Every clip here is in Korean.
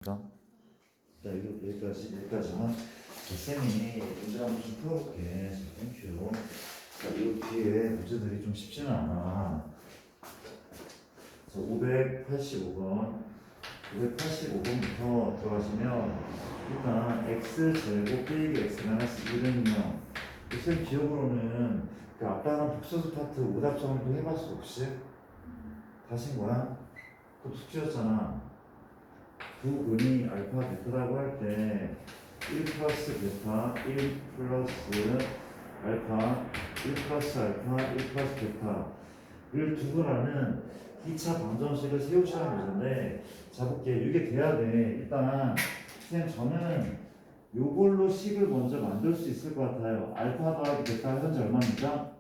자, 여기까지만 쌤이 문제 한번 좀 풀어볼게. 자, 땡큐. 자, 이 뒤에 문제들이 좀 쉽지는 않아. 자, 585번. 585번부터 들어가시면 일단 x제곱 빼기 x 마이너스 1은 0. 쌤 기억으로는 그 아빠랑 복수수 파트 오답 정도 해봤어 혹시? 다신 거야? 그 숙제였잖아. 두 근이 알파 베타라고 할 때 1 플러스 베타 1 플러스 알파 1 플러스 알파 1 플러스 베타를 두고 나는 2차 방정식을 세우시라는 문제인데 자 볼게. 이게 돼야 돼. 일단 선생님 저는 요걸로 식을 먼저 만들 수 있을 것 같아요. 알파 더하기 베타 현재 얼마입니까?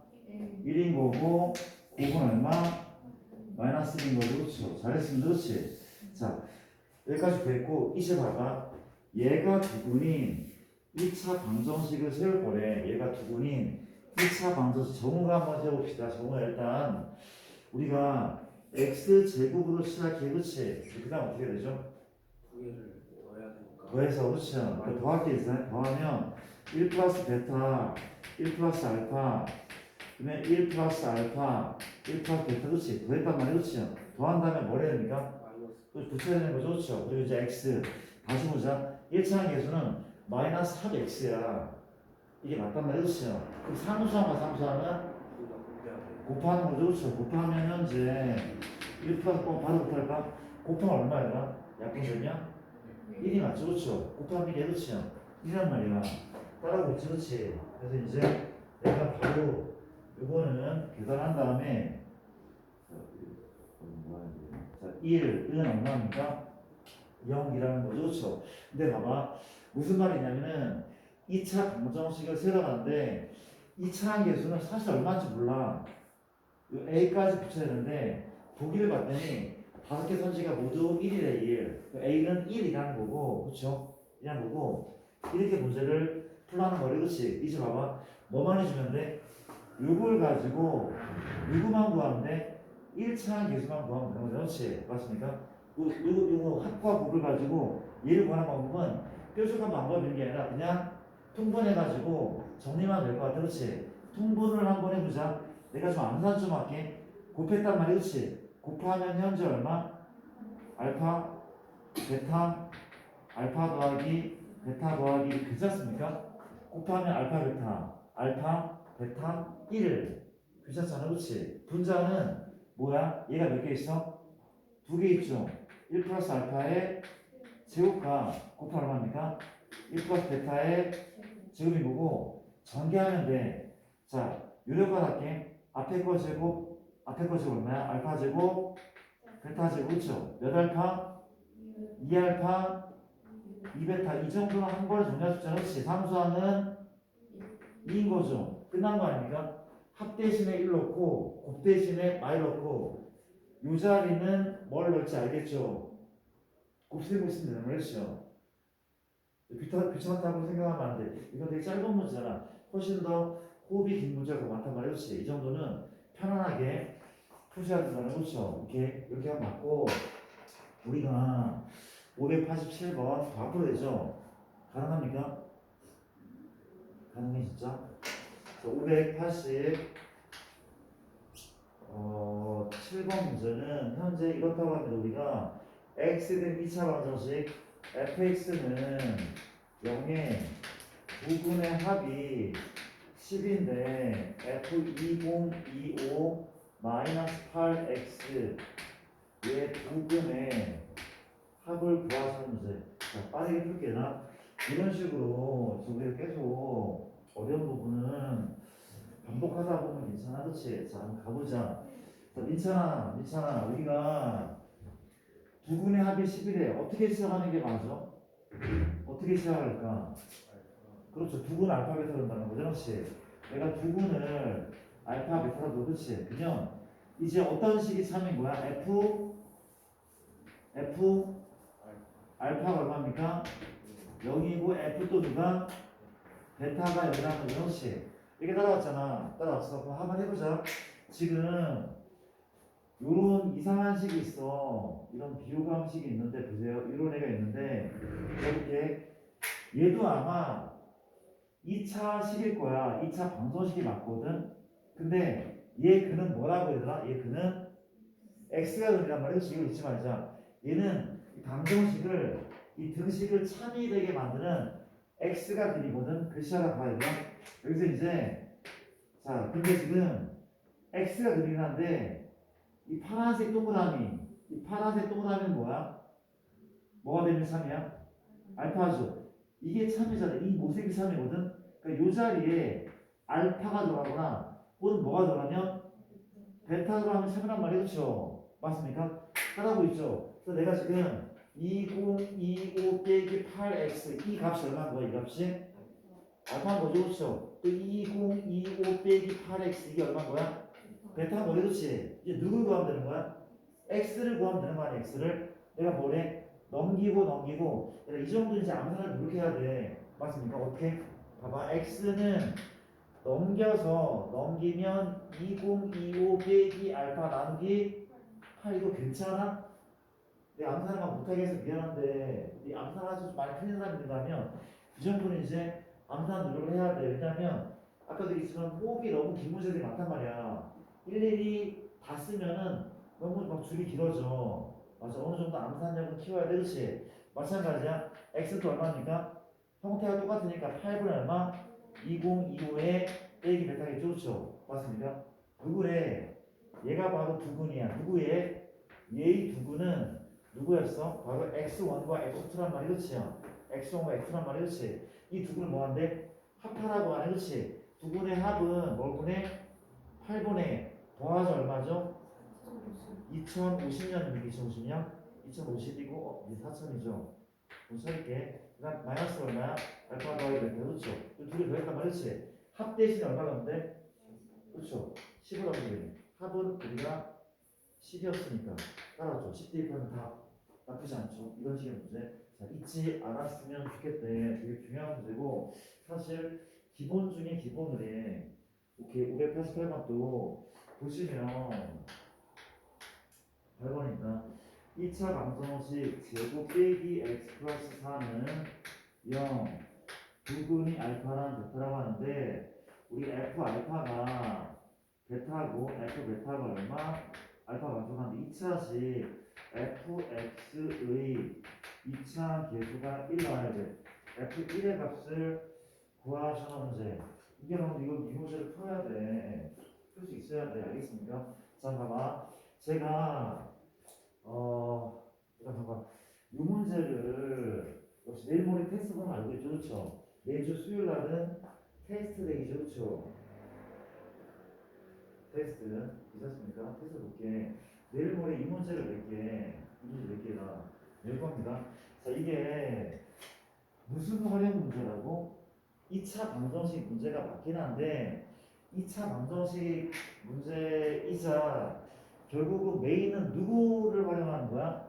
1인 거고 곱은 얼마? 마이너스 1인 거고. 그렇죠. 잘했습니다. 그렇지. 자 여기까지 됐고 이제 봐봐. 얘가 두근인 1차 방정식을 세울 거래. 얘가 두근인 1차 방정식 정우가 한번 세워봅시다. 정우가 일단 우리가 x제곱으로 시작해. 그렇지? 그 다음 어떻게 되죠? 두 개를 넣어야 되니까. 더해서 그렇죠. 그 더하기 있어요. 더하면 1 플러스 베타 1 플러스 알파 그러면 1 플러스 알파 1 플러스 베타. 그렇지? 더했단 말이야. 그렇죠? 더한 다음에 뭐 해야 됩니까? 붙여야 되는 거죠. 그렇죠? 그리고 이제 x 다시 보자. 1차항 계수는 마이너스 합 x야. 이게 맞단 말이야. 그렇죠? 그럼 상수항과 상수항은 곱하는 거죠. 그렇죠? 곱하면 현재 1 플러스 바로 곱할까? 곱하면 얼마야? 약분되냐? 1이 맞죠. 그렇죠? 곱하면 1이 그렇죠? 1이란 말이야. 따라오겠지. 그렇지? 그래서 이제 내가 바로 이거는 계산한 다음에 자, 1은 얼마입니까? 0이라는 거죠. 그렇죠? 근데 봐봐. 무슨 말이냐면은 2차 방정식을 세워놨는데 2차 계수는 사실 얼마인지 몰라. a까지 붙여야 되는데 보기를 봤더니 5개 선지가 모두 1이래. 1. a는 1이라는 거고 그렇죠? 이라는 거고 이렇게 문제를 풀라는 거래. 그렇지? 이제 봐봐. 뭐만 해주면 돼? 요걸 가지고 요거만 구하는데 1차 계수만 구하면 되는 거죠. 그렇지? 맞습니까? 이거 합과 곱을 가지고 얘를 구하는 방법은 뾰족한 방법인 게 아니라 그냥 통분해가지고 정리만 될 것 같아. 그렇지? 통분을 한번 해보자. 내가 좀 암산 좀 할게. 곱했단 말이야. 그렇지? 곱하면 현재 얼마? 알파, 베타, 알파 더하기 베타 더하기 괜찮습니까? 곱하면 알파, 베타 1을 괜찮잖아. 그렇지? 분자는 뭐야? 얘가 몇 개 있어? 2개 있죠. 1 플러스 알파의 제곱과 곱하 얼마입니까? 1 플러스 베타의 제곱이 뭐고 전개하면 돼. 자, 요령만 할게. 앞에 거 제곱 얼마야? 알파 제곱, 베타 제곱. 그렇죠? 몇 알파? 2알파, 2베타. 이 정도는 한 번에 정리할 수 있잖아. 그렇지? 상수항은 2인 거죠. 끝난 거 아닙니까? 합 대신에 1 넣고 곱 대신에 y 넣고 요 자리는 뭘 넣을지 알겠죠? 곱셈고 있으면 되는 거였죠. 귀찮다고 생각하면 안 돼. 이건 되게 짧은 문제잖아. 훨씬 더 호흡이 긴 문제가 많단 말이야. 그렇지? 이 정도는 편안하게 푸셔야 된다는 거죠. 이렇게 하면 맞고 우리가 587번 더 앞으로 되죠? 가능합니까? 가능해 진짜? 7번 문제는 현재 이렇다고 합니다. 우리가 x에 대한 2차 방정식 fx는 0에 부분의 합이 10인데 f2025 마이너스 8x 의 부분의 합을 구하시는 문제. 자, 빠르게 풀게. 나 이런 식으로 우리가 계속 어려운 부분은 반복하다 보면 괜찮아. 그렇지? 자, 한번 가보자. 자, 민찬아, 우리가 두근의 합이 10이래. 어떻게 시작하는 게 맞아? 어떻게 시작할까? 그렇죠. 두근 알파 베타 된다는 거죠. 그렇지? 내가 두근을 알파 베타로 그렇지? 그냥 이제 어떤 식이 참인 거야? F 알파가 얼마입니까? 0이고 F 또 누가? 베타가 0이라는 거죠. 그렇지? 이렇게 따라왔잖아. 따라왔어. 그럼 한번 해보자. 지금 요런 이상한 식이 있어. 이런 비호감식이 있는데 보세요. 이런 애가 있는데 이렇게 얘도 아마 2차 식일 거야. 2차 방정식이 맞거든. 근데 얘 그는 뭐라고 해야 되나? 얘 그는 x가 그이란 말이야. 이거 잊지 말자. 얘는 이 방정식을 이 등식을 참이 되게 만드는 x가 그이거든. 글씨하나 봐야 돼. 여기서 이제 자 근데 지금 x가 그리긴 한데 이 파란색 동그라미 이 파란색 동그라미는 뭐야? 뭐가 되면 참이야? 알파죠. 이게 참이잖아. 이 모색이 참이거든. 그러니까 이 자리에 알파가 들어가거나 혹은 뭐가 들어가면 베타 들어가면 참이란 말이죠. 그렇죠? 맞습니까? 따라하고 있죠. 그래서 내가 지금 2025 빼기 8x 이 값이 얼마인 거야? 이 값이? 알파인 거죠. 그렇죠? 또 2025 빼기 8x 이게 얼마인 거야? 베타 뭐래? 그렇지? 이제 누굴 구하면 되는 거야? x를 구하면 되는 거 아니야? x를 내가 뭐래? 넘기고 이 정도 이제 암산을 그렇게 해야 돼. 맞습니까? 어떻게? 봐봐. x는 넘기면 2025 빼기 알파 나누기 8 이거 괜찮아? 내 암산을 막 못하게 해서 미안한데 이 암산하셔서 좀 많이 틀린 사람이 있는가 하면 이 정도는 이제 암산 노력을 해야 돼. 왜냐면 아까도 얘기했지만 호흡이 너무 긴 문제들이 많단 말이야. 일일이 다 쓰면은 너무 막 줄이 길어져. 맞아. 어느 정도 암산력은 키워야 돼. 그렇지? 마찬가지야. x도 얼마니까? 형태가 똑같으니까 8분의 얼마? 2025에 빼기 베타겠죠. 그렇죠? 맞습니까? 누구래? 얘가 바로 두근이야. 누구의? 얘의 두근은 누구였어? 바로 x1과 x2란 말이 그렇지요. x1과 x2란 말이 그렇지. 이 두근을 뭐한대? 합하라고 하네. 그렇지? 두근의 합은 뭘 분해? 8분의 더하자 얼마죠? 2050년입니다. 2050년? 2050이고 이제 4000이죠. 돈 써있게. 그 다음 마이너스 얼마야? 알파 더하기 베타. 그렇죠? 이 둘이 더했단 말이지. 합 대신 얼마가 없는데? 그렇죠? 10을 하면 되네. 합은 우리가 10이었으니까 따라왔죠. 10대 1하면 다 나쁘지 않죠. 이런 식의 문제. 자, 잊지 않았으면 좋겠대. 되게 중요한 문제고 사실 기본 중에 기본을 해. 이렇게 588번도 보시면 8번이니까 2차 방정식 제곱 빼기 x 플러스 4는 0 두근이 알파랑 베타라고 하는데 우리 f 알파가 베타고 f 베타가 얼마? 알파 만족하는데 2차식 fx의 2차 계수가 1 나와야 돼. f1의 값을 구하시는 문제. 이게 너무 이거 이 문제를 풀어야 돼. 풀 수 있어야 돼. 알겠습니까? 자, 봐봐. 제가 일단 봐봐. 이 문제를 역시 내일 모레 테스트 보면 알고 있죠, 그렇죠? 매주 수요일 날은 테스트 데이죠, 그렇죠? 테스트 괜찮습니까? 테스트 볼게. 내일 모레 이 문제를 낼게. 이 문제 몇 개가 낼 겁니다. 자, 이게 무슨 활용 문제라고? 2차 방정식 문제가 맞긴 한데 2차 방정식 문제이자 결국은 메인은 누구를 활용하는 거야?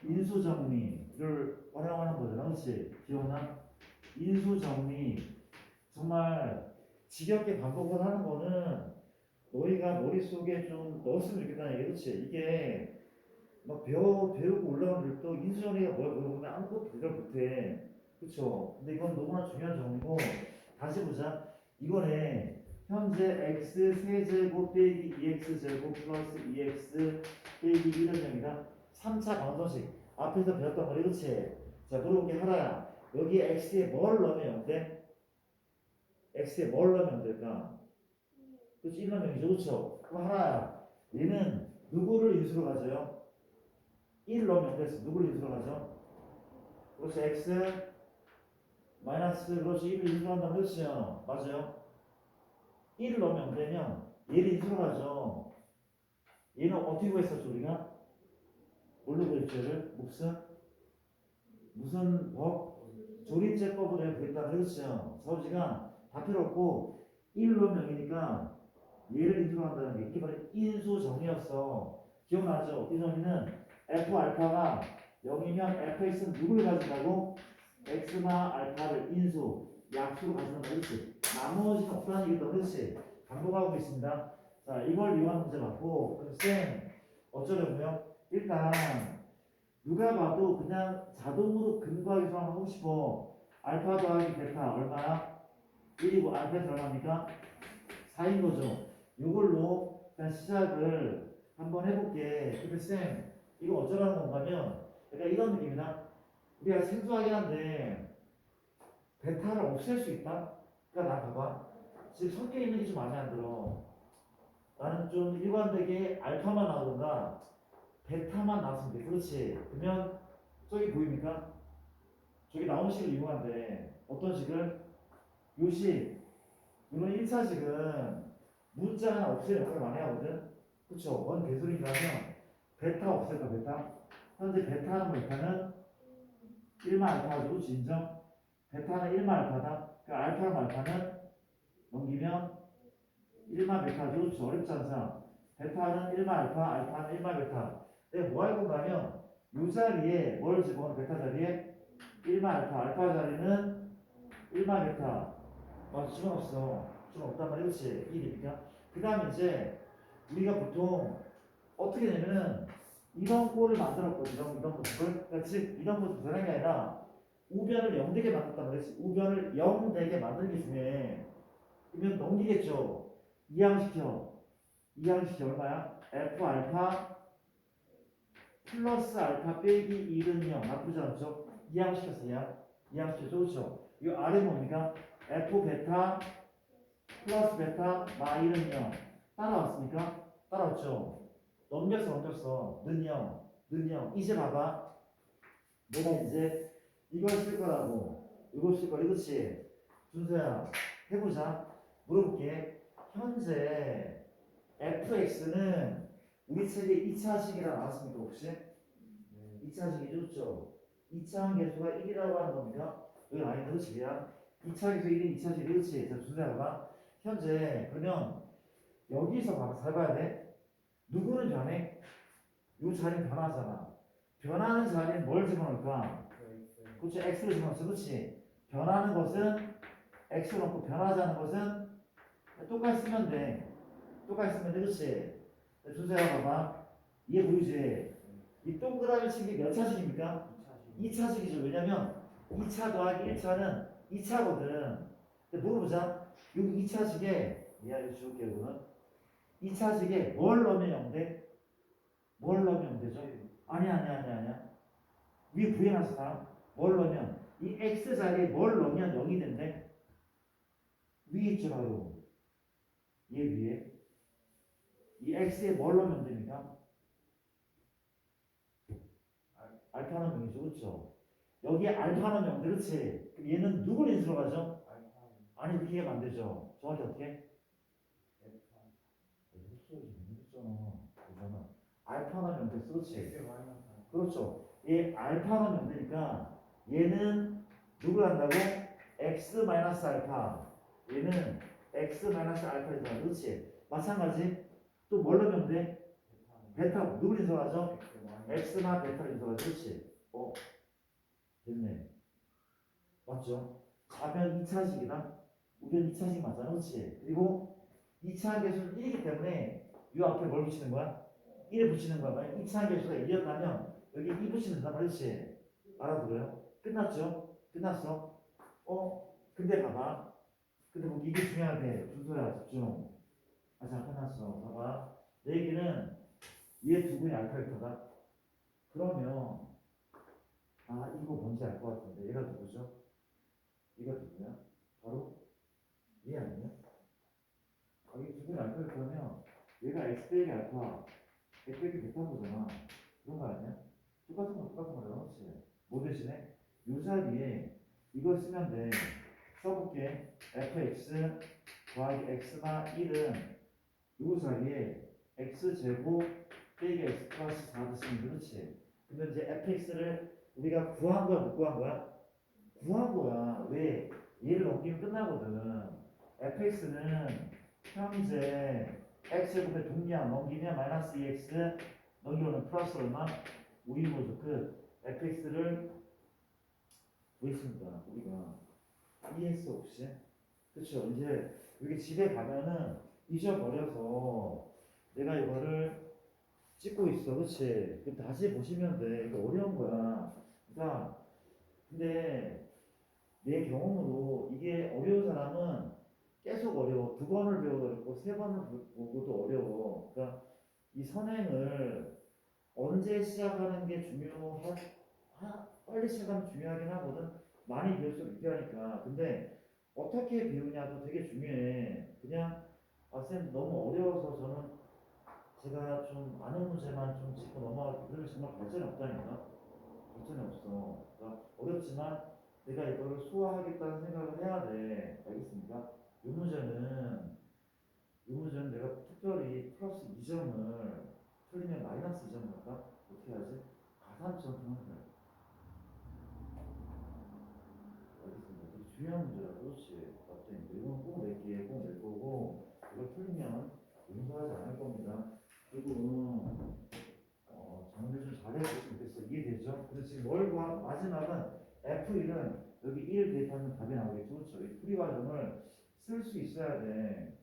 인수정리를 활용하는 거잖아. 그렇지? 기억나? 인수정리 정말 지겹게 반복을 하는 거는 너희가 머릿속에 좀 넣었으면 좋겠다는 얘기. 그렇지? 이게 막 배우고 올라가는 들도 인수정리가 뭐야 물어보면 아무것도 대답 못해. 그쵸? 근데 이건 너무나 중요한 정리고 다시 보자. 이거네. 현재 x 세제곱 빼기 2x 제곱 플러스 2x 빼기 1은 0이다. 3차 방정식 앞에서 배웠던 거리. 그렇지? 자 물어본 게 하나야. 여기 x에 뭘 넣으면 0 돼? x에 뭘 넣으면 될까? 그렇지? 1 넣으면 0이죠. 그렇죠? 그럼 하나야. 얘는 누구를 인수로 가져요? 1 넣으면 됐어. 누구를 인수로 가죠? 그렇지. x 마이너스 그렇지. 1을 인수로 한다면 그렇죠? 맞아요. 1을 넣으면 안 되면 얘를 인수로 가죠. 얘는 어떻게 구했었죠 우리가? 뭘로 구했죠? 얘를? 무슨 법? 조립제법으로 구했다. 그렇죠? 서울시간 다 필요 없고 1 넣으면 0이니까 얘를 인수로 한다는 게 이게 바로 인수 정리였어. 기억나죠? 이 정리는 f 알파가 0이면 fx는 누구를 가진다고? x나 알파를 인수 약수로 가지는 거지. 나머지는 없다는 얘기도 그렇지. 반복하고 있습니다. 자, 이걸 이용한 문제 받고, 그럼 쌤, 어쩌려고요? 일단, 누가 봐도 그냥 자동으로 근거하기만 하고 싶어. 알파 더하기 베타, 얼마야? 1이고, 알파에서 얼마입니까? 4인 거죠. 이걸로 일단 시작을 한번 해볼게. 근데 쌤, 이거 어쩌라는 건가면, 그러니까 이런 느낌이다. 우리가 생소하긴 한데, 베타를 없앨 수 있다? 그러니까 나 봐봐. 지금 섞여 있는 게 좀 마음에 안 들어. 나는 좀 일관되게 알파만 나오던가 베타만 나왔으면 돼. 그렇지. 그러면 저기 보입니까? 저기 나온 식을 이용한대. 어떤 식을? 요식. 물론 1차식은 문자 하나 없애는 역할을 많이 하거든. 그쵸? 뭔 개소리인가 하면 베타 없앨까 베타? 현재 베타는 베타는 1마 알파죠. 그치? 인정? 베타는 1마 알파다. 그러니까 알파랑 알파는 넘기면 1마 베타죠. 그렇죠? 어렵지 않사. 베타는 1마 알파, 알파는 1마 베타. 내가 뭐 할 건가 하면 이 자리에 뭘 집어넣어? 베타 자리에 1마 알파, 알파 자리는 1마 베타. 맞아, 집어넣었어. 집어넣었단 말이야. 그렇지? 1이니까. 그 다음에 이제 우리가 보통 어떻게 되면은 이런 꼴을 만들었거든. 이런 모습을. 그러니까 즉 이런 모습 변한 게 아니라 우변을 0 되게 만들었단 말이지. 우변을 0 되게 만들기 중에 그러면 넘기겠죠. 이항시켜. 이항시켜 얼마야? F 알파 플러스 알파 빼기 1은 0. 나쁘지 않죠? 이항시켰어. 이항시켰죠. 그렇죠? 이 아래 뭡니까? F 베타 플러스 베타 마이는 0. 따라왔습니까? 따라왔죠? 넘겼어. 는 0. 는 0. 이제 봐봐. 내가 이제 이걸 쓸 거라고. 이걸 쓸 거라. 그렇지? 준서야, 해보자. 물어볼게. 현재 fx는 우리 책에 2차식이라 나왔습니까 혹시? 2차식이 좋죠. 2차 함계수가 1이라고 하는 겁니다. 여기 라인 그렇지 그냥 2차 함계수 1이 2차식 그렇지. 자 준서야 현재 그러면 여기서 봐봐 잘 봐야 돼. 누구는 변해? 이 자리는 변하잖아. 변하는 자리는 뭘 집어넣을까? 그렇지 x를 집어넣었어. 그렇지. 변하는 것은 x 넣고 변하지 않은 것은 똑같이 쓰면 돼. 똑같이 쓰면 돼. 그렇지. 준서야 봐봐. 이해 보이지? 이 동그라미 친 게 몇 차식입니까? 2차식이죠. 왜냐면 2차 더하기 1차는 2차거든. 근데 물어보자. 이 2차식에 야 이거 줄게 이거는 2차식에 뭘 넣으면 0 돼? 뭘 넣으면 0 되죠? 아니야. 위에 부여놨어. 뭘 넣으면 이 x 자리에 뭘 넣으면 0이 된대? 위에 있죠 바로. 얘 위에 이 x에 뭘 넣으면 됩니까? 알파는 0이죠. 그렇죠? 여기에 알파는 0, 그렇지? 그럼 얘는 누굴 인수로 가죠? 아니 이렇게 하면 안 되죠. 정확히 어떻게? 그러잖아. 알파는 0 됐어. 그렇지? 그렇죠. 얘 알파는 0 되니까 얘는 누굴 한다고? x 마이너스 알파. 얘는 x 마이너스 알파를 더하 그렇지? 마찬가지 또 뭘 넣으면 돼? 베타 누굴 인수하죠? x나 베타를 인수하죠. 그렇지? 됐네. 맞죠? 좌변 2차식이다. 우변 2차식 맞잖아. 그렇지? 그리고 2차 계수는 1이기 때문에 이 앞에 뭘 붙이는 거야? 1을 붙이는 거야. 만약 2차 계수가 1이었다면 여기 2 붙이면 된단 말이지. 알아들어요? 끝났죠? 끝났어? 근데 봐봐. 근데 뭐 이게 중요하대. 준서야 집중. 자 끝났어. 봐봐. 내 얘기는 얘 두 분이 알파 벡터다. 그러면 이거 뭔지 알 것 같은데 얘가 누구죠? 얘가 누구야? 바로 얘 아니야? 이게 두 분이 알파 벡터면 얘가 x 빼기 알파, x 빼기 베타인 거잖아. 그런 거 아니야? 똑같은 거잖아. 그렇지? 뭐 대신에 요 자리에 이걸 쓰면 돼. 써볼게. fx 더하기 x가 1은 요 자리에 x제곱 빼기 x 플러스 4를 쓰면 그렇지. 근데 이제 fx를 우리가 구한 거야 못 구한 거야? 구한 거야. 왜? 얘를 넘기면 끝나거든. fx는 현재 x제곱의 동량 넘기면 마이너스 2x 넘기면 플러스 얼마? 5인거죠. fx를 구했습니다. 우리가 이해했어 혹시? 그쵸? 이제 여기 집에 가면은 잊어버려서 내가 이거를 찍고 있어, 그치? 그럼 다시 보시면 돼. 이거 어려운 거야. 그러니까 근데 내 경험으로 이게 어려운 사람은 계속 어려워. 두 번을 배워도 어렵고 세 번을 보고도 어려워. 그러니까 이 선행을 언제 시작하는 게 빨리 시작하면 중요하긴 하거든. 많이 배울수록 유리하니까. 근데 어떻게 배우냐도 되게 중요해. 그냥 쌤 너무 어려워서 저는 제가 좀 아는 문제만 좀 짚고 넘어가고 그러면 정말 발전이 없다니까. 발전이 없어. 그러니까 어렵지만 내가 이거를 소화하겠다는 생각을 해야 돼. 알겠습니까? 이 문제는 내가 특별히 플러스 2점을 틀리면 마이너스 2점 할까? 어떻게 하지? 가산점 하는 거야. 알겠습니다. 되게 중요한 문제라 그렇지. 맞대. 이건 꼭 낼게. 꼭 낼 거고 이걸 틀리면 용서하지 않을 겁니다. 그리고 정리 좀 잘해줬으면 좋겠어. 이해되죠? 근데 지금 뭘 봐? 마지막은 F1은 여기 1 대입하면 답이 나오겠죠? 그렇죠? 이 풀이 과정을 쓸 수 있어야 돼.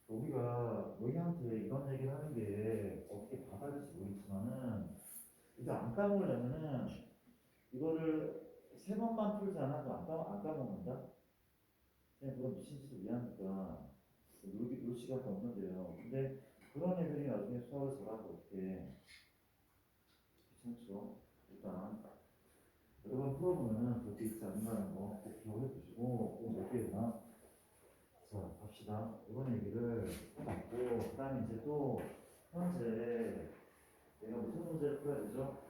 우리가 너희한테 이런 얘기를 하는 게 어떻게 받아들일지 모르겠지만은 이거 안 까먹으려면은 이거를 세 번만 풀지 않아도 안 까먹는다? 그냥 그건 미친 짓을 위하니까 놀 시간도 없는데요. 근데 그런 애들이 나중에 수학을 잘하고 어떻게 귀찮죠? 일단 여러 번 풀어보면은 그렇게 있지 않는다는 거 꼭 기억해 두시고 꼭 몇 개나 자 갑시다. 이번 얘기를 해봤고 그 다음에 이제 또 현재 내가 무슨 문제를 풀어야 되죠?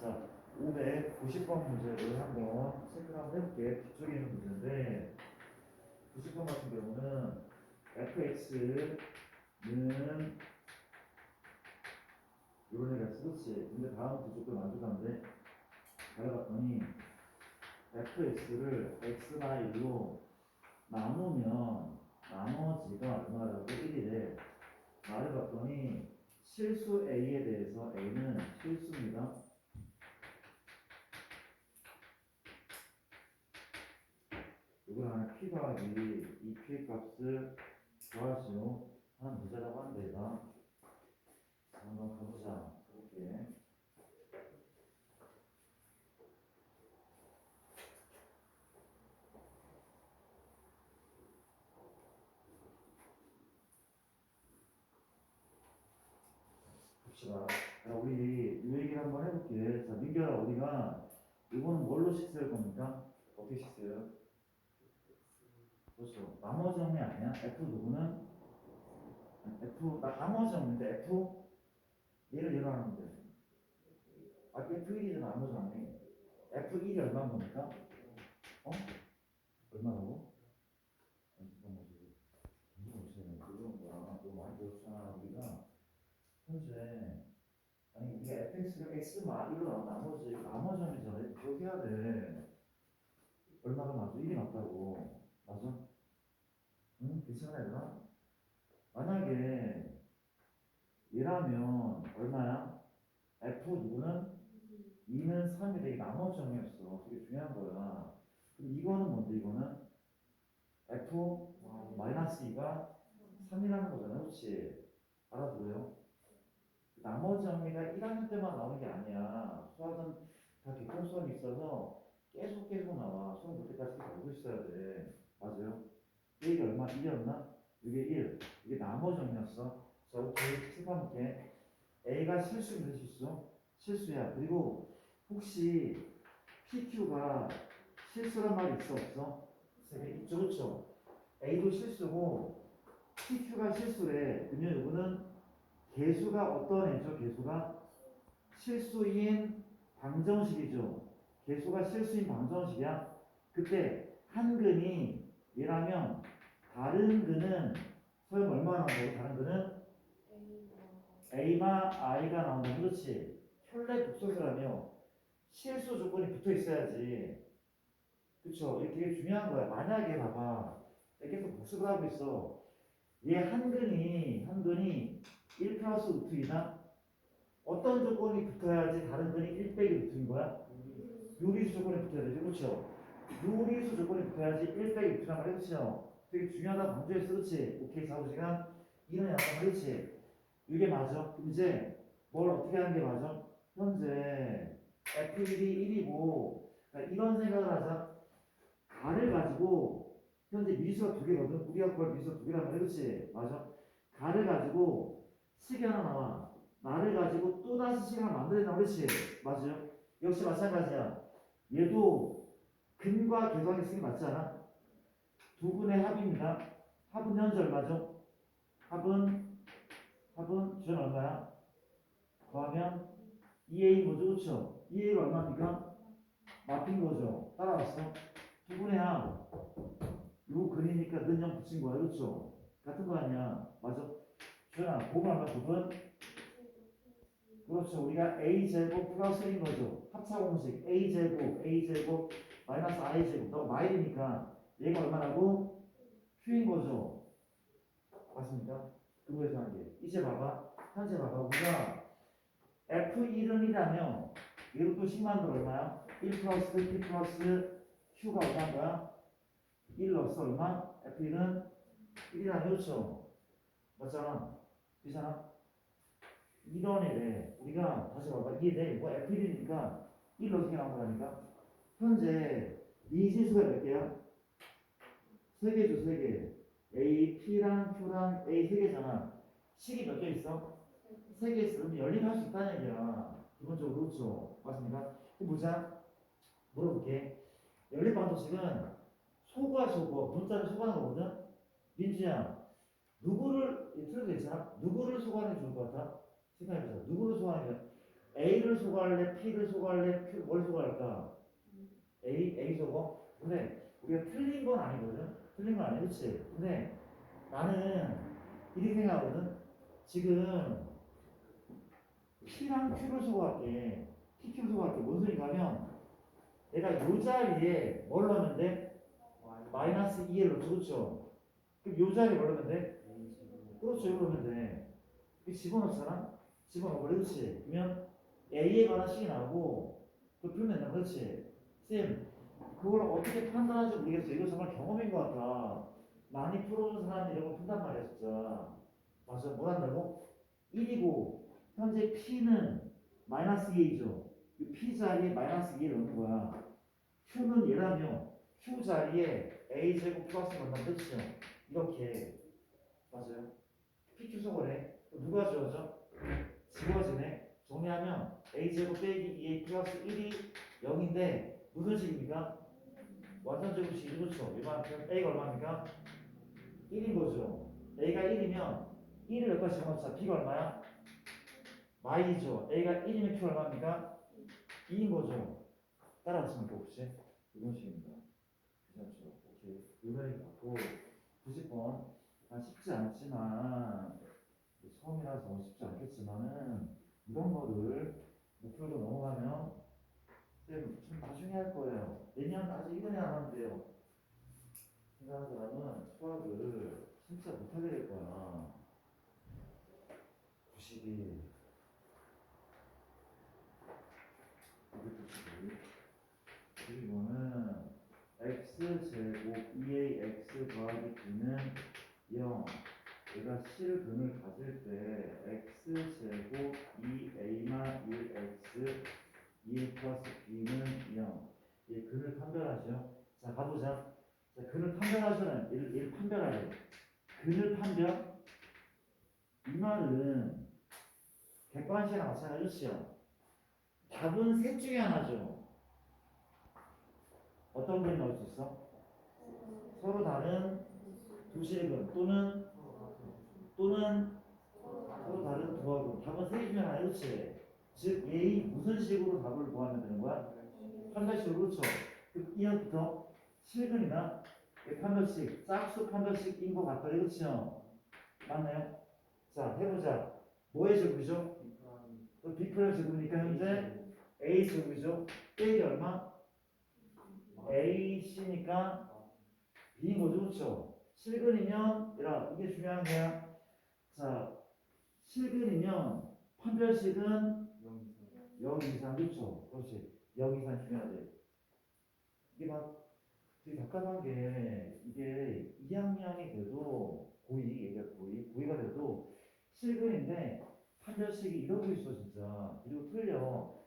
자 590번 문제를 한번 체크를 한번 해볼게. 뒤쪽에 있는 문제인데 90번 같은 경우는 fx는 이런 애가 그렇지. 근데 다음 구조도 만족하는데 잘해봤더니 fx를 x나 1로 나누면 나머지가 얼마라고 1이래. 말해봤더니 실수 a에 대해서 a는 실수입니다. 이걸 하나 p 더하기 이 p 값을 구하시오 하는 문제라고 하는데 얘가 자, 한번 가보자. 가볼게. 봅시다. 자, 우리 이 얘기를 한번 해볼게. 자, 민규야, 우리가 이거는 뭘로 식수할 겁니까? 어떻게 식수해요? 그렇죠. 나머지 정리 아니야? F 누구는? 나머지 정리인데 F? 얘를 하는 데 F1이잖아, 나머지 정리. F1이 얼마인 겁니까? 어? 얼마라고? 잠깐만, 그런 거야. 너무 많이 배웠잖아, 우리가. 현재. 아니, 우리가 fx를 x만 1로 나머지 점이잖아. 기억해야 돼. 얼마가 맞아? 1이 맞다고. 맞아? 응? 괜찮아, 얘들아? 만약에 얘라면 얼마야? f 누구는 2는 3이 되게 나머지 점이었어. 되게 중요한 거야. 그럼 이거는 뭔데, 이거는? f 마이너스 2가 3이라는 거잖아. 그렇지? 알아들어요? 나머지 정리가 1학년 때만 나오는 게 아니야. 수학은 다 객관수학이 있어서 계속 나와. 수학 볼 때까지 알고 있어야 돼. 맞아요? 이게 얼마? 2였나? 이게 1. 이게 나머지 정리였어. 자, 오케이. 체크해볼게. A가 실수입니다, 실수. 실수야. 그리고 혹시 PQ가 실수란 말이 있어, 없어? 있죠, 그렇죠? A도 실수고 PQ가 실수래. 그러면 이거는 개수가 어떤 애죠? 개수가 실수인 방정식이죠. 개수가 실수인 방정식이야. 그때 한 근이 얘라면 다른 근은 소용 얼마 나온다고? 다른 근은 A가 I가 나온다. 그렇지. 혈내 극소수라며 실수 조건이 붙어 있어야지. 그쵸? 이게 되게 중요한 거야. 만약에 봐봐. 계속 복습을 하고 있어. 얘 한 근이 1 플러스 루트 2다? 어떤 조건이 붙어야지 다른 근이 1 빼기 루트인 거야? 요리수 조건이 붙어야 되죠. 그렇죠? 누리수 조건이 붙어야지 1 빼기 2란 말이었죠. 되게 중요하다 강조했어. 그렇지? 오케이 4시간 이런 약간 그렇지? 이게 맞아. 그럼 이제 뭘 어떻게 하는 게 맞아? 현재 F1이 1이고 그러니까 이런 생각을 하자. 가를 가지고 현재 미수가 두 개거든. 우리가 구할 미수가 두 개란 말이야. 그렇지? 맞아. 가를 가지고 식이 하나 나와. 나를 가지고 또다시 식을 하나 만들어낸다. 그렇지? 맞아요. 역시 마찬가지야. 얘도 근과 계수하기 쓰기 맞지 않아? 두 분의 합입니다. 합은 현재 얼마죠? 합은 주는 얼마야? 더하면 2A 뭐죠? 그렇죠? 2A가 얼마입니까? 마핀 거죠. 따라왔어. 두 분의 합. 요 근이니까 는영 붙인 거야. 그렇죠? 같은 거 아니야. 맞아? 주연아, 곱은 얼마? 곱은? 그렇죠. 우리가 a제곱 플러스 1인 거죠. 합차 공식 a제곱 마이너스 i제곱 너 마일이니까 얘가 얼마라고? q인 거죠. 맞습니까? 그거에서 한 게. 이제 봐봐. 현재 봐봐. 우리가 f1은이라면 얘로 또 10만 더 얼마야? 1 플러스 p 플러스 q가 얼마인 거야? 1 넣었어 얼마? f1은 1이라는 그렇죠. 맞잖아. 그잖아. 이런 애래. 우리가 다시 봐봐. 이게 뭐 F1이니까 1 어떻게 나온 거라니까? 현재 이 지수가 몇 개야? 세 개죠, 세 개. A, P랑 Q랑 A 세 개잖아. 식이 몇 개 있어? 세 개 있으면 연립할 수 있다는 얘기야. 기본적으로 그렇죠. 맞습니까? 그럼 보자. 물어볼게. 연립반도식은 소과 소거, 문자를 소거하는 거거든? 민주야, 누구를, 틀어져 있잖아? 누구를 소거하는 게 좋을 것 같아? 생각해보자. 누구를 소거하는 게 A를 소거할래? P를 소거할래? 뭘 소거할까? A 소거? 근데 우리가 틀린 건 아니거든? 틀린 건 아니야, 그치? 근데 나는 이렇게 생각하거든? 지금 P랑 Q를 소거할게. PQ를 소거할게. 뭔 소리가 하면 내가 요 자리에 뭘 넣으면 돼? 마이너스 2를 넣죠, 그쵸? 그럼 요 자리에 뭘 넣으면 돼? 그렇죠, 이거 넣으면 돼. 이거 집어넣잖아? 집어넣어버려, 그렇지? 그러면 A에 관한 식이 나오고 그걸 풀면 된다, 그렇지? 쌤, 그걸 어떻게 판단하는지 모르겠어. 이거 정말 경험인 것 같아. 많이 풀어본 사람이 이런 거 푼단 말이야, 진짜. 맞아, 뭘 한다고? 1이고 현재 P는 마이너스 2죠. 이 P 자리에 마이너스 2를 넣는 거야. Q는 얘라며 Q 자리에 A제곱 플러스 넣는다, 그렇죠? 이렇게. 맞아요. PQ 소거래. 누가 주어져? 지워지네. 정리하면 a제곱 빼기 2a 플러스 1이 0인데 무슨 식입니까? 완전제곱식이 그렇죠. 이만큼 a가 얼마입니까? 1인 거죠. a가 1이면 1을 여기다 집어넣자. b가 얼마야? y죠. a가 1이면 q 얼마입니까? 2인 거죠. 따라왔습니까 혹시? 이런 식입니다. 괜찮죠? 오케이. 이번에 갖고 90번 쉽지 않지만 처음이라서 쉽지 않겠지만은 이런 거를 목표로 넘어가면 쌤 좀 나중에 할 거예요. 내년 아직 1년에 안 하는데요. 생각하는 사람은 수학을 진짜 못하게 될 거야. 92, 292. 그리고는 x제곱 2ax 더하기 b는 0. 얘가 실근을 가질 때 x제곱 2a만 1x 2 플러스 b는 0. 얘 근을 판별하죠. 자, 가보자. 자, 근을 판별하잖아요. 얘를 판별하래. 근을 판별? 이 말은 객관식이랑 마찬가지죠. 답은 셋 중에 하나죠. 어떤 근을 넣을 수 있어? 서로 다른 두 실근 또는 서로 다른 두하고 답은 세 개 중에 하나. 그렇지? 즉 얘의 무슨 식으로 답을 구하면 되는 거야? 판별식으로. 그렇죠? 그 이어부터 실근이나 판별식, 짝수 판별식인 것 같다. 그렇죠? 맞나요? 자, 해보자. 뭐의 제곱이죠? B프라임 제곱이니까 현재 A 제곱이죠? 빼기 얼마? AC니까 B인 거죠. 그렇죠? 실근이면 얘라 이게 중요한 거야. 자, 실근이면 판별식은 0 이상. 그렇죠? 그렇지. 0 이상 중요하지. 이게 막 되게 답답한 게 이게 2학년이 돼도 얘가 고이가 돼도 실근인데 판별식이 이러고 있어 진짜. 그리고 틀려.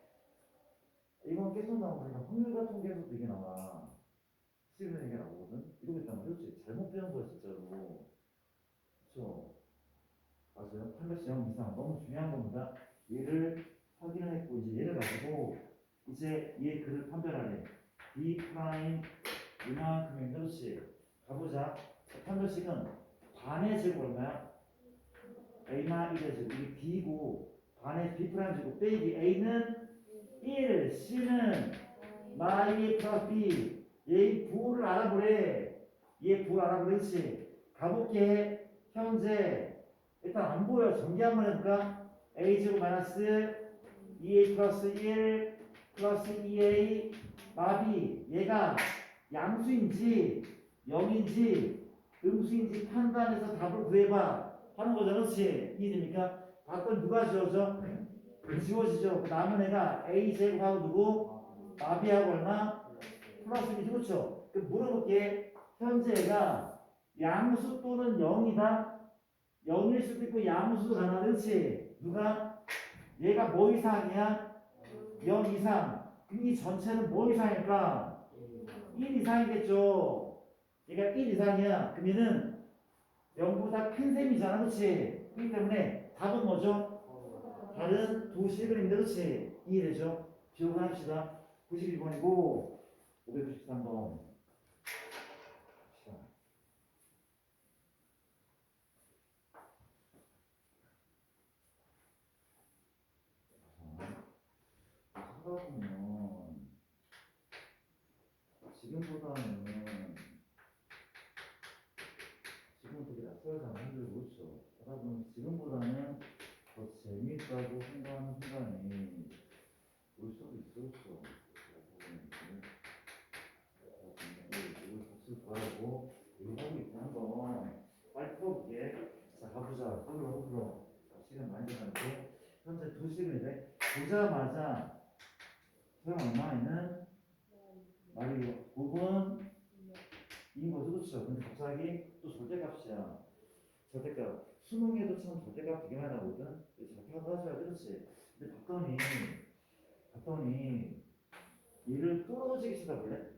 이건 계속 나오니까 확률과 통계에서도 이게 나와. 실근 이게 나오거든. 이러고 있단 말이야. 그렇지? 잘못 배운 거야 진짜로. 그렇죠? 맞아요. 판별식 0 이상 너무 중요한 겁니다. 얘를 확인을 했고 이제 얘를 가지고 이제 얘 글을 판별하래. B 프라임 이만큼인 그렇지. 가보자. 판별식은 반의 제곱 얼마야? A나 1의 제곱. 이게 B고 반의 B 프라임 제곱 빼기 A는 1, C는 마이 플러스 B. 얘 부호를 알아보래. 얘 부호 알아보래. 그렇지. 가볼게. 현재 일단 안 보여. 전개 한번 해볼까? A 제곱 마이너스 2A 플러스 1 플러스 2A 마비. 얘가 양수인지 0인지 음수인지 판단해서 답을 구해봐 하는 거잖아. 그렇지? 이해됩니까? 답은 누가 지워져? 지워지죠. 그 남은 애가 A 제곱하고 누구? 마비하고 얼마? 플러스 1이죠. 그렇죠? 그 물어볼게. 현재 애가 양수 또는 0이다? 0일 수도 있고 양수도 가능하다. 그렇지? 누가? 얘가 뭐 이상이야? 0 이상. 그럼 이 전체는 뭐 이상일까? 1 이상이겠죠. 얘가 1 이상이야. 그러면은 0보다 큰 셈이잖아. 그렇지? 그렇기 때문에 답은 뭐죠? 다른 두 실근인데 그렇지? 이해되죠? 기억을 합시다. 91번이고 593번. 하다 보면 지금 되게 낯설잖아. 힘들고 그렇죠? 하다 보면 지금보다는 더 재미있다고 생각하는 순간이 올 수도 있어. 그렇죠? 이걸 같이 구하고 이거 하고 있고 한번 빨리 풀어볼게. 자 가보자. 호불호. 시간 많이 지났는데 현재 2시간인데 보자마자 소용 얼마에는 말이 9분 인 거죠. 그렇죠? 근데 갑자기 또 절대값이야. 절대값. 수능에도 참 절대값 되게 많이 나오거든. 절대값 하셔야 그렇지. 근데 봤더니 얘를 뚫어지게 쳐다볼래?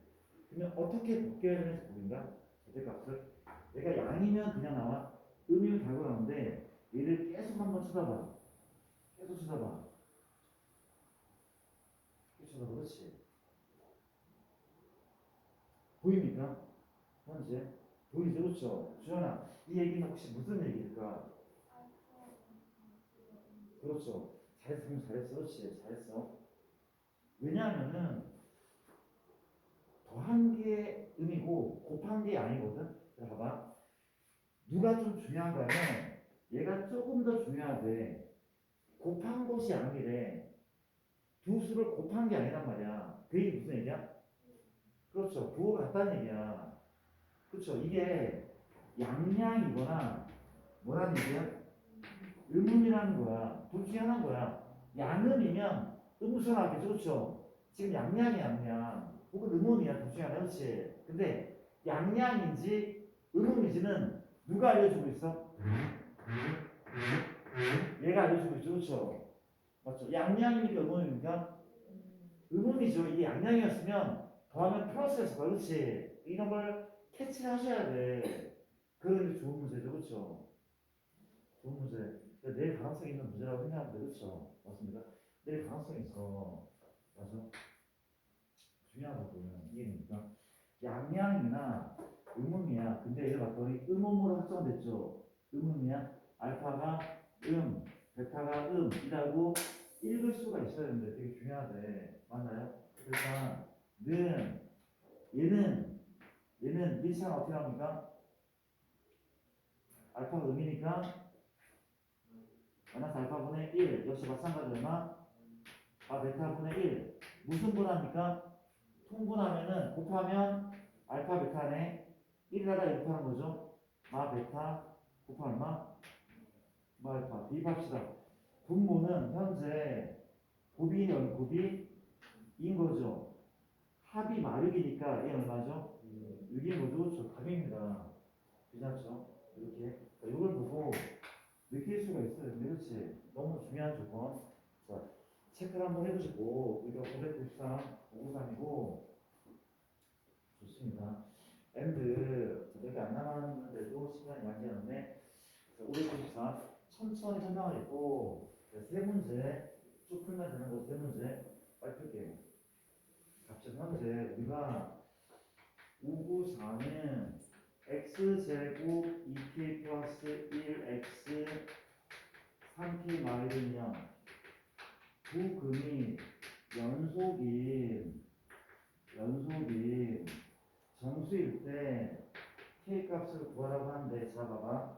그러면 어떻게 바뀌어야 되는지 보인다? 절대값을. 얘가 양이면 그냥 나와. 음이면 달고 나오는데 얘를 계속 한번 쳐다봐. 계속 쳐다봐. 계속 쳐다봐. 그렇지. 보입니까? 현재? 보이죠? 그렇죠? 주연아, 이 얘기는 혹시 무슨 얘기일까? 그렇죠. 잘했어. 그럼 잘했어. 그렇지. 잘했어. 왜냐하면은 더한 게 음이고 곱한 게 양이거든. 자, 봐봐. 누가 좀 중요한가면 얘가 조금 더 중요하대. 곱한 것이 양이래. 두 수를 곱한 게 아니란 말이야. 그 얘기 무슨 얘기야? 그렇죠. 부호가 같다는 얘기야. 그렇죠. 이게 양양이거나 뭐라는 얘기야? 음음이라는 거야. 둘 중에 하나인 거야. 양음이면 음수가 나겠죠. 그렇죠? 지금 양양이 양양. 혹은 음음이야. 둘 중에 하나. 그렇지? 근데 양양인지 음음인지는 누가 알려주고 있어? 얘가 알려주고 있죠. 그렇죠? 맞죠? 양양이니까 음음입니까? 음음이죠. 이게 양양이었으면 더하면 플러스였을 거야. 그렇지? 이런 걸 캐치를 하셔야 돼. 그런 게 좋은 문제죠. 그렇죠? 좋은 문제. 내일 가능성이 있는 문제라고 생각하는데 그렇죠? 맞습니까? 내일 가능성이 있어. 맞아? 중요하다고 보면 이해됩니까? 양양이나 음음이야. 근데 얘를 봤더니 음음으로 확정됐죠. 음음이야. 알파가 베타가 이라고 읽을 수가 있어야 되는데 되게 중요하대. 맞나요? 그러니까 얘는 밀착 어떻게 합니까? 알파가 음이니까 마이너스 알파분의 1 역시 마찬가지로 얼마? 베타분의 1 무슨 분합니까? 통분하면은 곱하면 알파 베타네 1이라다 이렇게 하는 거죠. 베타 곱하 얼마? 알파 대입합시다. 분모는 현재 곱이 거죠. 합이 마력이니까 얘 얼마죠? 이게 뭐죠? 저 답입니다. 괜찮죠? 이렇게. 자, 이걸 보고 느낄 수가 있어요. 근데 그렇지. 너무 중요한 조건. 자, 체크를 한번 해보시고, 우리가 593, 593이고, 좋습니다. 엔드, 몇개 안 남았는데도 시간이 많지 않았네. 594, 천천히 설명을 했고, 세 문제, 쭉 풀면 되는 거 세 문제, 빨리 풀게요. 값집 현재 우리가 594는 x제곱 2k 플러스 1x 3k 마이너스 0 두 근이 연속인 정수일 때 k 값을 구하라고 하는데, 자 봐봐,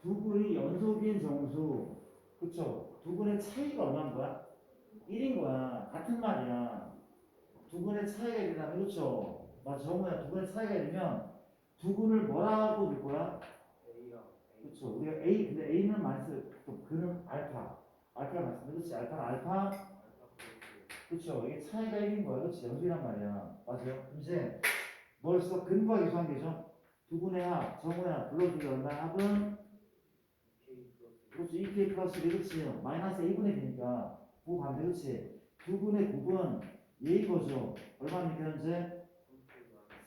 두 근이 연속인 정수, 그쵸? 두 근의 차이가 얼마인 거야? 1인 거야. 같은 말이야. 두 근의 차이가 일어나면, 그렇죠? 맞아, 정우야. 두 근의 차이가 일면 두 근을 뭐라고 볼 거야? A랑 A. 그렇죠. 우리가 A, 근데 A는 많이 써요. 또 그는 알파. 알파가 맞습니다. 그렇지. 알파는 알파. 알파 플러스 그렇죠. 이게 차이가 1인 거야. 그렇지. 연속이란 말이야. 맞아요. 이제 뭘 써? 근과 계수한 게죠. 두 근의 합. 정우야. 불러주기 얼마야? 합은? K 플러스 그렇죠. 2K 플러스 그렇지. 마이너스 A분의 B니까. 부 반대. 그렇지. 두 근의 곱은 얘 이거죠. 얼마입니까 현재?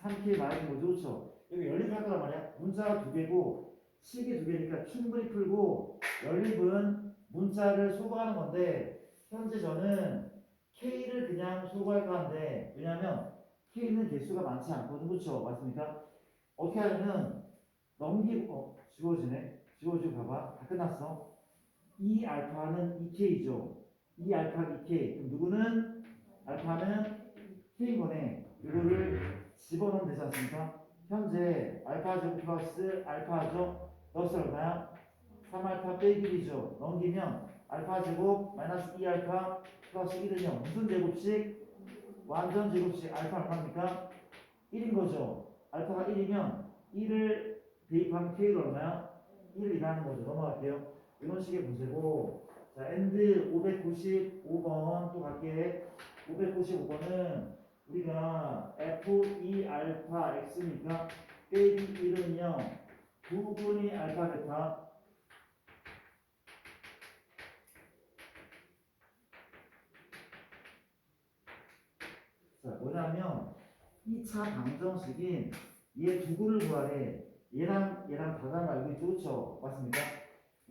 3K 마이너스 거죠. 그렇죠. 여기 연립할 거란 말이야. 문자가 두 개고 식이 두 개니까 충분히 풀고, 연립은 문자를 소거하는 건데 현재 저는 K를 그냥 소거할까 하는데, 왜냐면 K는 개수가 많지 않거든. 그렇죠? 맞습니까? 어떻게 하냐면 넘기고, 지워지고 봐봐. 다 끝났어. 이 알파는 2K죠. 이 알파가 2K. 그럼 누구는? 알파는 K인 거네. 이거를 집어넣으면 되지 않습니까? 현재 알파 제곱 플러스 알파죠. 넣었을 얼마야? 3알파 빼기 1이죠. 넘기면 알파 제곱 마이너스 2알파 플러스 1은요. 무슨 제곱식? 완전 제곱식. 알파 얼마입니까? 1인 거죠. 알파가 1이면 1을 대입하면 K가 얼마야? 1을 일하는 거죠. 넘어갈게요. 이런 식의 문제고, 자, 엔드 595번 또 갈게. 595번은 우리가 F2 알파 X니까 빼기 1은 0, 부분이 알파 베타. 자, 뭐냐면 2차 방정식인 얘 두 근을 구하래. 얘랑 다단 알고 있죠? 그렇죠? 맞습니까?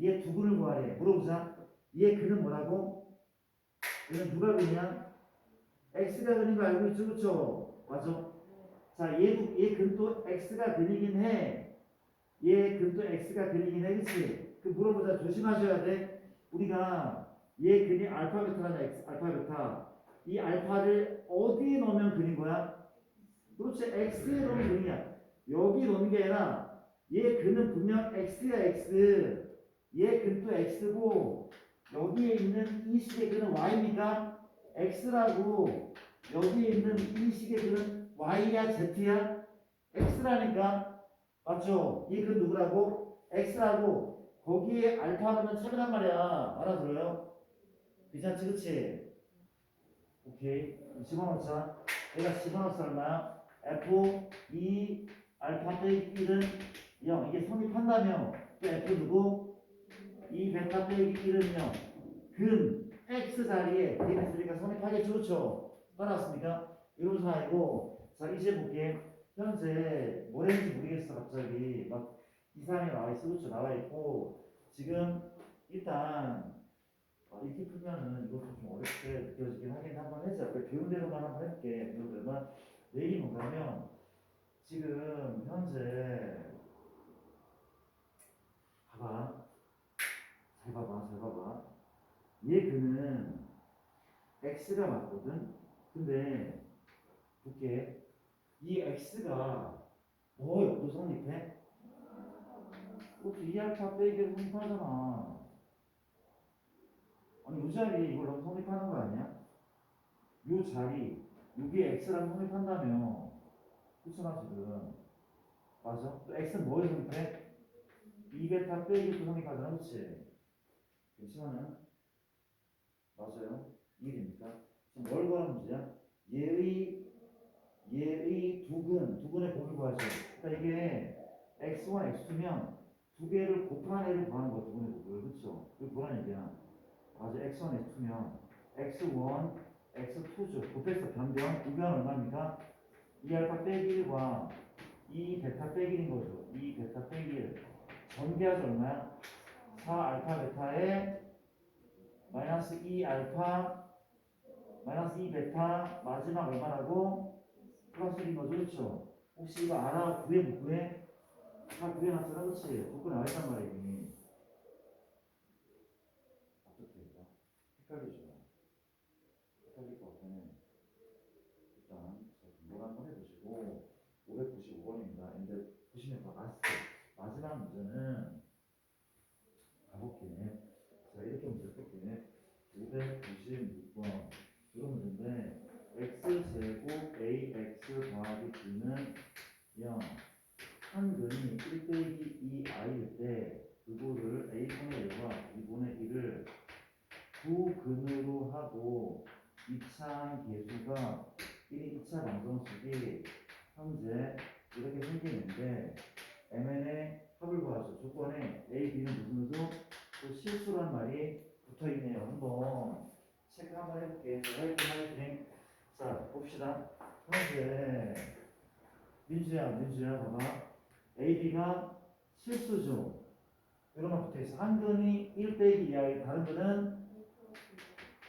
얘 두 근을 구하래. 물어보자. 얘 근은 뭐라고? 얘는 누가 근이야? x가 근인 거 알고 있죠? 그렇죠? 맞아? 자, 얘 근도 x가 근이긴 해. 얘 근도 x가 근이긴 해. 그치? 그 물어보자. 조심하셔야 돼. 우리가 얘 근이 알파 베타라냐, 알파 베타. 이 알파를 어디에 넣으면 근인 거야? 그렇지. x에 넣으면 근이야. 여기 넣는 게 아니라 얘 근은 분명 x야, x. 얘 근도 x고, 여기에 있는 이 식의 근은 y입니까? x라고. 여기에 있는 이 식의 근은 y야, z야? x라니까. 맞죠? 이 근 누구라고? x라고. 거기에 알파 하면 차별한 말이야. 알아들어요? 괜찮지, 그치? 오케이. 집어넣자. 얘가 집어넣어서 얼마야? f 2 알파 빼기 1은 0. 이게 성립한다며. 또 f 누구? 2 베타 빼기 1은 0. 근 x 자리에 dx니까 성립하겠죠. 그렇죠? 따라왔습니까? 이런 사이고. 자, 이제 볼게. 현재 뭐랬는지 모르겠어. 갑자기 막 이상하게 나와 있어. 그렇죠? 나와 있고, 지금 일단 이렇게 풀면은 이것도 좀 어렵게 느껴지긴 하긴 한번 했죠. 배운 대로만 한번 해볼게. 배운 대로만. 내일이 뭐냐면 지금 현재 봐봐. 잘 봐봐. 얘 그는 x가 맞거든. 근데 볼게. 이 x가 뭐 역도 성립해? 그것도 2알파 빼기로 성립하잖아. 아니 이 자리 이걸 너무 성립하는 거 아니야? 이 자리 여기에 x랑 성립한다며. 그렇잖아 지금. 맞아? 또 x는 뭐에 성립해? 2베타 빼기 9 성립하잖아. 그렇지? 그렇지만은 맞아요. 1이니까. 지금 뭘 구하는 문제야? 얘의 얘의 두근의 곱을 구하죠. 그러니까 이게 x1, x2면 두 개를 곱한 애를 구하는 거야, 두근의 곱을. 그렇죠? 그게 뭐라는 얘기야? 맞아, x1, x2면 x1, x2죠. 곱해서 변경, 우변 얼마입니까? 2알파 빼기 1과 2베타 빼기 1인 거죠. 2베타 빼기 1. 전개하죠, 얼마야? 4알파 베타에 마이너스 2알파 마이너스 2베타 마지막 얼마라고? 플러스 1인 거죠. 그렇죠? 혹시 이거 알아? 구해 못 구해? 다 구해놨잖아. 그렇지? 조건 나와있단 말이야 이미. 어떻게 해봐? 헷갈리죠? 헷갈릴 것 같네. 일단 공부를 한번 해보시고 595번입니다. 근데 보시면 마지막 문제는 가볼게. 자, 이렇게 문제 풀게. 596번 이런 문제인데 x제곱 ax 더하기 b는 0. 한 근이 1 빼기 2i일 때 그거를 a분의 1과 b분의 1을 두 근으로 하고 이차한 계수가 1인 2차 방정식이 현재 이렇게 생기는데 MN의 합을 구하죠. 조건에 A, B는 무슨 수? 또 실수란 말이 붙어있네요. 한번 체크 한번 해볼게. 화이팅. 자, 봅시다. 현재 민주야, 봐봐. A, B가 실수죠. 이런 붙어있어. 한 근이 1 빼기 2하고 다른 근은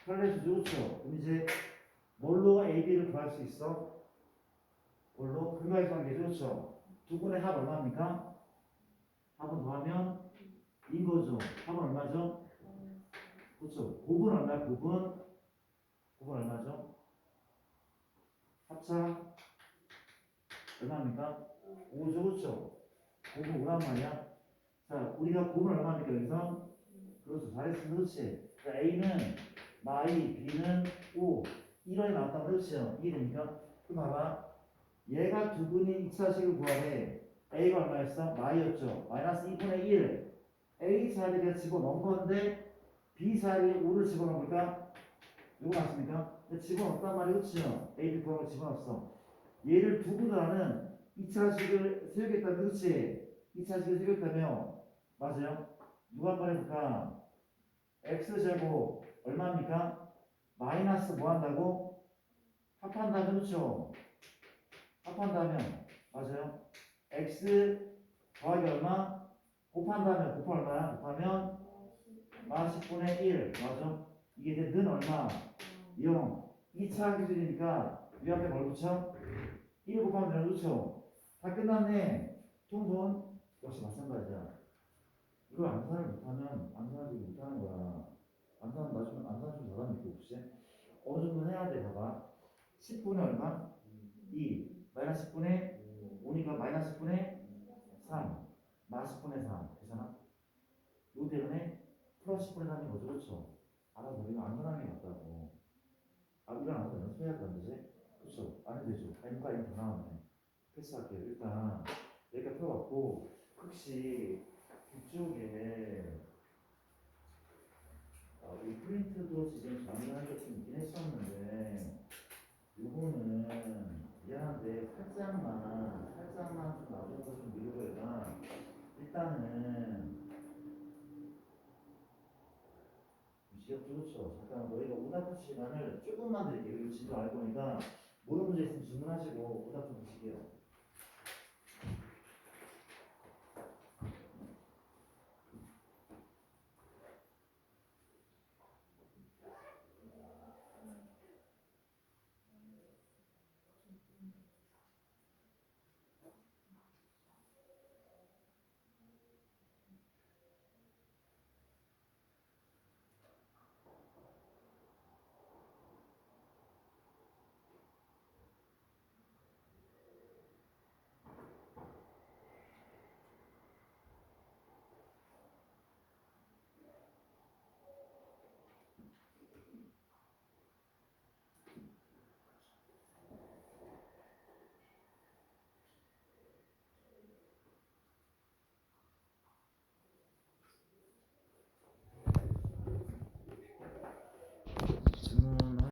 플러스죠. 그렇죠? 그럼 이제 뭘로 A, B를 구할 수 있어? 뭘로? 근거의 관계 좋죠. 두 분의 합 얼마입니까? 합은 더하면 인 거죠. 합은 얼마죠? 그렇죠. 곱은 얼마야? 곱은 얼마죠? 합차 얼마입니까? 5죠. 그렇죠. 곱은 5란 말이야. 자, 우리가 곱은 얼마입니까? 여기서? 그렇죠. 잘했어. 그렇지. 자, A는 마이, B는 5. 1원이 나왔다. 그렇죠. 이게 되니까. 그럼 봐봐. 얘가 두 분이 2차식을 구하래. A가 얼마였어? 마이였죠. 마이너스 2분의 1. A 자리에 집어넣은 건데 B 자리에 5를 집어넣을까? 이거 맞습니까? 집어넣었단 말이에요. 그렇죠? A, B 구하고 집어넣었어. 얘를 두고 나는 2차식을 세우겠다. 그렇지? 2차식을 세우겠다며. 맞아요? 누가 한번 해볼까? X제곱 얼마입니까? 마이너스 뭐 한다고? 합한다면 그렇죠? 합한다면 맞아요? x 더하기 얼마? 곱한다면 곱하 얼마야? 곱하면 마이너스 10분의 1 맞아? 이게 이제 는 얼마? 0 2차 기준이니까 위 앞에 뭘 붙여? 1 곱하면 되는 그렇죠? 다 끝났네. 통분 역시 마찬가지야. 이걸 암산을 못하면 암산하지 못하는 거야. 암산 맞으면 암산 좀 잘하면 이렇게 혹시 어느 정도 해야 돼. 봐봐 10분의 얼마? 2 마이너스 10분의 5니까 마이너스 10분의 3 마이너스 10분의 3 되잖아? 요 때문에 플러스 10분의 3인 거죠. 그렇죠? 알아서 우리가 암산하는 게 맞다고. 아 이건 암산 연습해야 되는데 그렇죠? 안 해도 되죠. 아니까 이거 다 나왔네. 패스할게요. 일단 여기까지 풀어봤고 혹시 뒤쪽에 이 프린트도 지금 정리하는 게 좀 있긴 했었는데 요거는 미안한데 살짝만 좀 나중에 좀 미루고 해봐. 일단은 지역 그렇죠. 잠깐 너희가 오답 푸시 시간을 조금만 드릴게요. 이거 진짜 알고 보니까 모르는 문제 있으면 질문하시고 오답 좀 주실게요.